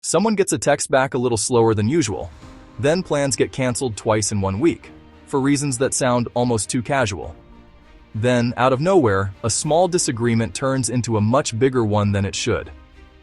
Someone gets a text back a little slower than usual. Then plans get canceled twice in 1 week, for reasons that sound almost too casual. Then, out of nowhere, a small disagreement turns into a much bigger one than it should.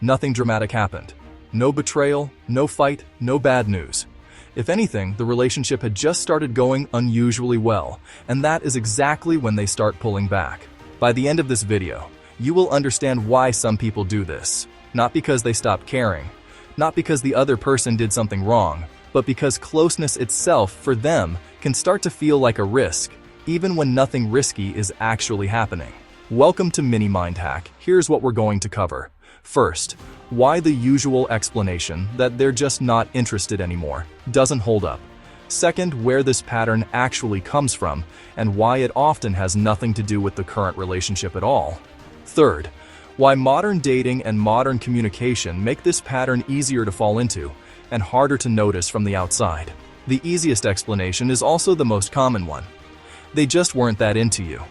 Nothing dramatic happened. No betrayal, no fight, no bad news. If anything, the relationship had just started going unusually well, and that is exactly when they start pulling back. By the end of this video, you will understand why some people do this. Not because they stopped caring, not because the other person did something wrong, but because closeness itself, for them, can start to feel like a risk, even when nothing risky is actually happening. Welcome to Mini Mind Hack. Here's what we're going to cover. First, why the usual explanation that they're just not interested anymore doesn't hold up. Second, where this pattern actually comes from and why it often has nothing to do with the current relationship at all. Third, why modern dating and modern communication make this pattern easier to fall into and harder to notice from the outside. The easiest explanation is also the most common one. They just weren't that into you.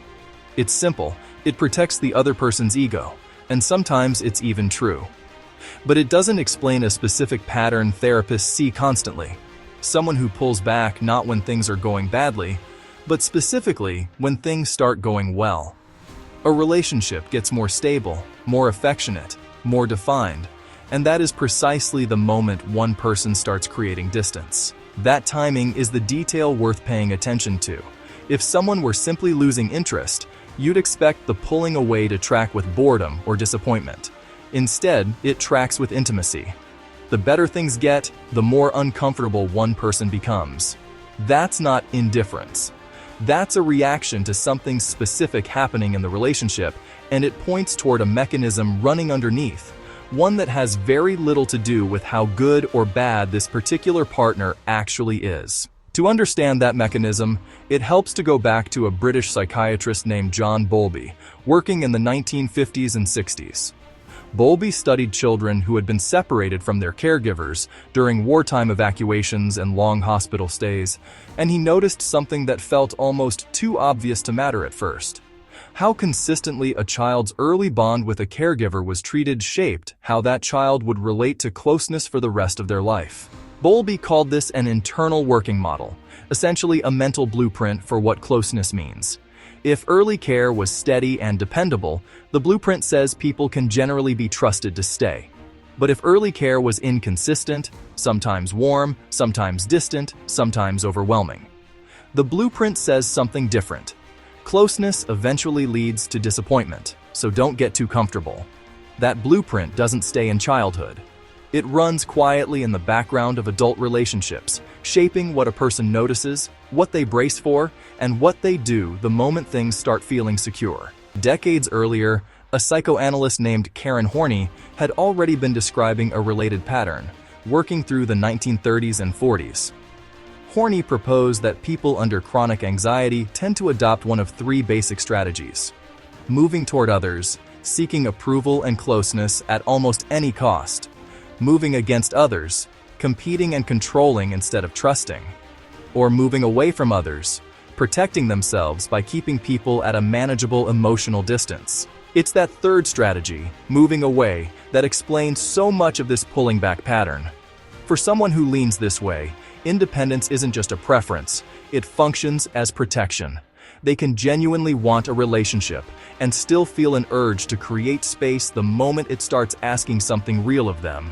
It's simple. It protects the other person's ego, and sometimes it's even true. But it doesn't explain a specific pattern therapists see constantly. Someone who pulls back not when things are going badly, but specifically when things start going well. A relationship gets more stable, more affectionate, more defined, and that is precisely the moment one person starts creating distance. That timing is the detail worth paying attention to. If someone were simply losing interest, you'd expect the pulling away to track with boredom or disappointment. Instead, it tracks with intimacy. The better things get, the more uncomfortable one person becomes. That's not indifference. That's a reaction to something specific happening in the relationship, and it points toward a mechanism running underneath, one that has very little to do with how good or bad this particular partner actually is. To understand that mechanism, it helps to go back to a British psychiatrist named John Bowlby, working in the 1950s and 60s. Bowlby studied children who had been separated from their caregivers during wartime evacuations and long hospital stays, and he noticed something that felt almost too obvious to matter at first. How consistently a child's early bond with a caregiver was treated shaped how that child would relate to closeness for the rest of their life. Bowlby called this an internal working model, essentially a mental blueprint for what closeness means. If early care was steady and dependable, the blueprint says people can generally be trusted to stay. But if early care was inconsistent, sometimes warm, sometimes distant, sometimes overwhelming, the blueprint says something different. Closeness eventually leads to disappointment, so don't get too comfortable. That blueprint doesn't stay in childhood. It runs quietly in the background of adult relationships, shaping what a person notices, what they brace for, and what they do the moment things start feeling secure. Decades earlier, a psychoanalyst named Karen Horney had already been describing a related pattern, working through the 1930s and 40s. Horney proposed that people under chronic anxiety tend to adopt one of three basic strategies: moving toward others, seeking approval and closeness at almost any cost; moving against others, competing and controlling instead of trusting; or moving away from others, protecting themselves by keeping people at a manageable emotional distance. It's that third strategy, moving away, that explains so much of this pulling back pattern. For someone who leans this way, independence isn't just a preference, it functions as protection. They can genuinely want a relationship and still feel an urge to create space the moment it starts asking something real of them.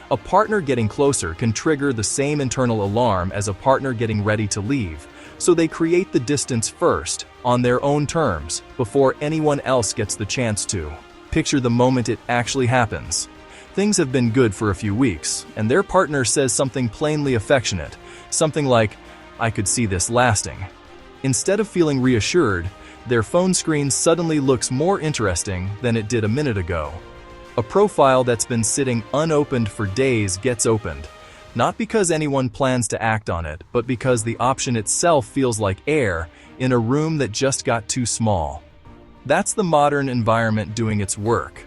A partner getting closer can trigger the same internal alarm as a partner getting ready to leave, so they create the distance first, on their own terms, before anyone else gets the chance to. Picture the moment it actually happens. Things have been good for a few weeks, and their partner says something plainly affectionate, something like, "I could see this lasting." Instead of feeling reassured, their phone screen suddenly looks more interesting than it did a minute ago. A profile that's been sitting unopened for days gets opened, not because anyone plans to act on it, but because the option itself feels like air in a room that just got too small. That's the modern environment doing its work.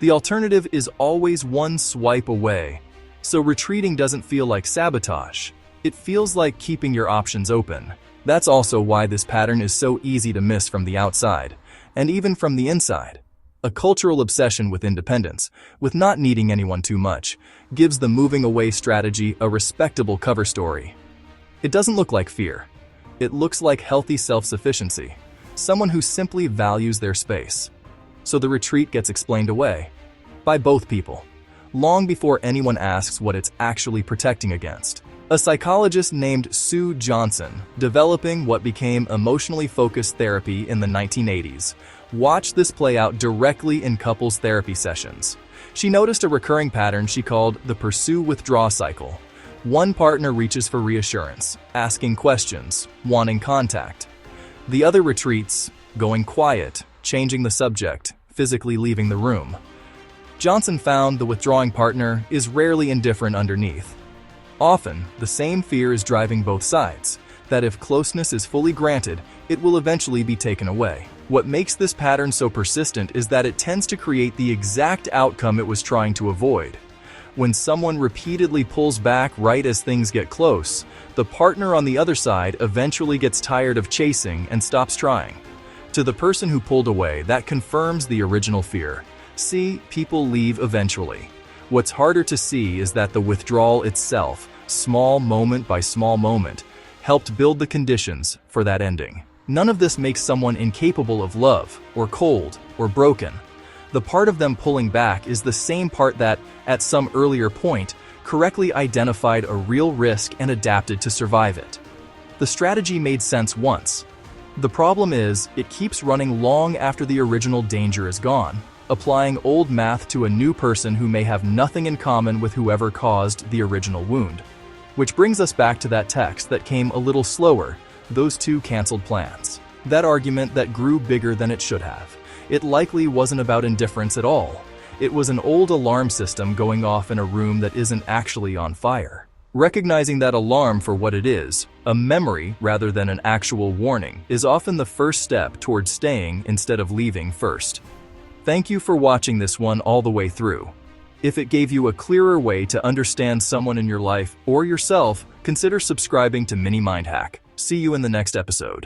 The alternative is always one swipe away, so retreating doesn't feel like sabotage. It feels like keeping your options open. That's also why this pattern is so easy to miss from the outside, and even from the inside. A cultural obsession with independence, with not needing anyone too much, gives the moving away strategy a respectable cover story. It doesn't look like fear. It looks like healthy self-sufficiency, someone who simply values their space. So the retreat gets explained away by both people, long before anyone asks what it's actually protecting against. A psychologist named Sue Johnson, developing what became emotionally focused therapy in the 1980s, watched this play out directly in couples therapy sessions. She noticed a recurring pattern she called the pursue-withdraw cycle. One partner reaches for reassurance, asking questions, wanting contact. The other retreats, going quiet, changing the subject, physically leaving the room. Johnson found the withdrawing partner is rarely indifferent underneath. Often, the same fear is driving both sides, that if closeness is fully granted, it will eventually be taken away. What makes this pattern so persistent is that it tends to create the exact outcome it was trying to avoid. When someone repeatedly pulls back right as things get close, the partner on the other side eventually gets tired of chasing and stops trying. To the person who pulled away, that confirms the original fear. See, people leave eventually. What's harder to see is that the withdrawal itself, small moment by small moment, helped build the conditions for that ending. None of this makes someone incapable of love, or cold, or broken. The part of them pulling back is the same part that, at some earlier point, correctly identified a real risk and adapted to survive it. The strategy made sense once. The problem is, it keeps running long after the original danger is gone, applying old math to a new person who may have nothing in common with whoever caused the original wound. Which brings us back to that text that came a little slower, those two canceled plans. That argument that grew bigger than it should have. It likely wasn't about indifference at all. It was an old alarm system going off in a room that isn't actually on fire. Recognizing that alarm for what it is, a memory rather than an actual warning, is often the first step towards staying instead of leaving first. Thank you for watching this one all the way through. If it gave you a clearer way to understand someone in your life or yourself, consider subscribing to Mini Mind Hack. See you in the next episode.